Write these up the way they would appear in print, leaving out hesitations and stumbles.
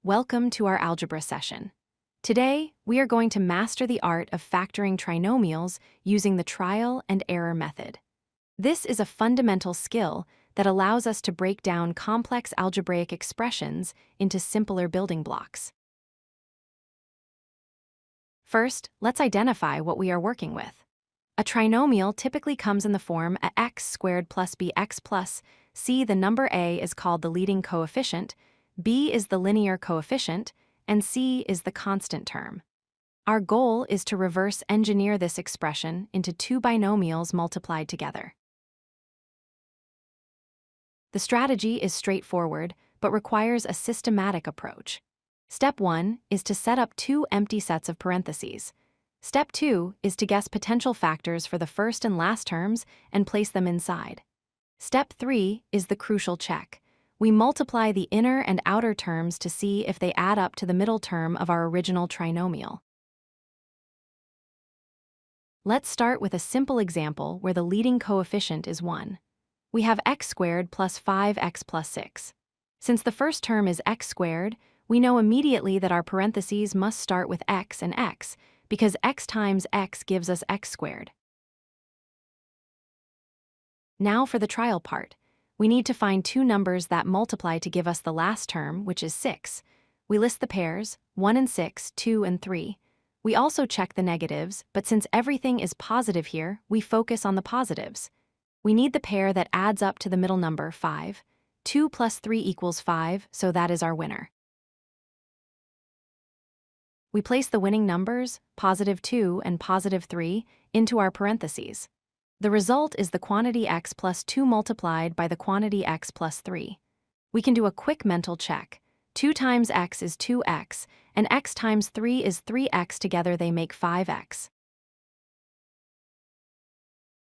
Welcome to our algebra session. Today, we are going to master the art of factoring trinomials using the trial and error method. This is a fundamental skill that allows us to break down complex algebraic expressions into simpler building blocks. First, let's identify what we are working with. A trinomial typically comes in the form ax squared plus bx plus c. The number a is called the leading coefficient, b is the linear coefficient, and c is the constant term. Our goal is to reverse engineer this expression into two binomials multiplied together. The strategy is straightforward, but requires a systematic approach. Step 1 is to set up two empty sets of parentheses. Step 2 is to guess potential factors for the first and last terms and place them inside. Step 3 is the crucial check. We multiply the inner and outer terms to see if they add up to the middle term of our original trinomial. Let's start with a simple example where the leading coefficient is 1. We have x squared plus 5x plus 6. Since the first term is x squared, we know immediately that our parentheses must start with x and x, because x times x gives us x squared. Now for the trial part. We need to find two numbers that multiply to give us the last term, which is 6. We list the pairs, 1 and 6, 2 and 3. We also check the negatives, but since everything is positive here, we focus on the positives. We need the pair that adds up to the middle number, 5. 2 plus 3 equals 5, so that is our winner. We place the winning numbers, positive 2 and positive 3, into our parentheses. The result is the quantity x plus 2 multiplied by the quantity x plus 3. We can do a quick mental check. 2 times x is 2x, and x times 3 is 3x. Together they make 5x.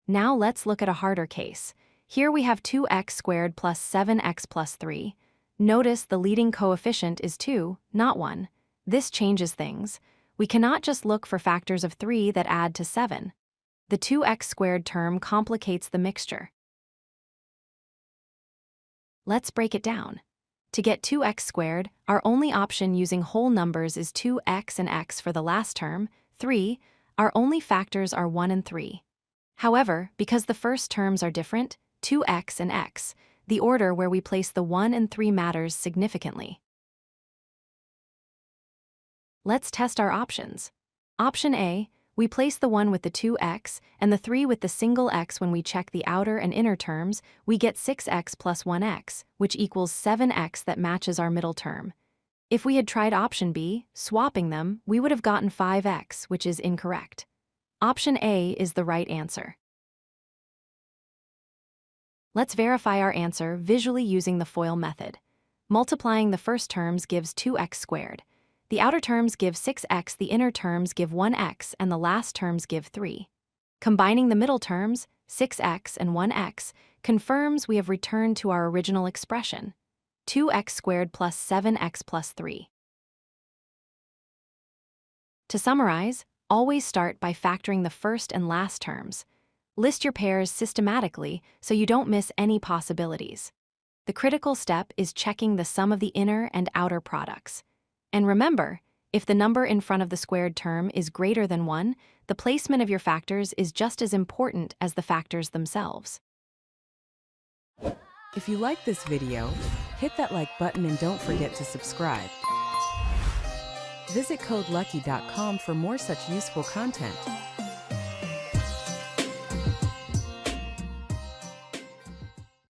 Now let's look at a harder case. Here we have 2x squared plus 7x plus 3. Notice the leading coefficient is 2, not 1. This changes things. We cannot just look for factors of 3 that add to 7. The 2x squared term complicates the mixture. Let's break it down. To get 2x squared, our only option using whole numbers is 2x and x for the last term, 3. Our only factors are 1 and 3. However, because the first terms are different, 2x and x, the order where we place the 1 and 3 matters significantly. Let's test our options. Option A, we place the 1 with the 2x and the 3 with the single x. When we check the outer and inner terms, we get 6x plus 1x, which equals 7x that matches our middle term. If we had tried option B, swapping them, we would have gotten 5x, which is incorrect. Option A is the right answer. Let's verify our answer visually using the FOIL method. Multiplying the first terms gives 2x squared. The outer terms give 6x, the inner terms give 1x, and the last terms give 3. Combining the middle terms, 6x and 1x, confirms we have returned to our original expression, 2x squared plus 7x plus 3. To summarize, always start by factoring the first and last terms. List your pairs systematically so you don't miss any possibilities. The critical step is checking the sum of the inner and outer products. And remember, if the number in front of the squared term is greater than 1, the placement of your factors is just as important as the factors themselves. If you like this video, hit that like button and don't forget to subscribe. Visit codelucky.com for more such useful content.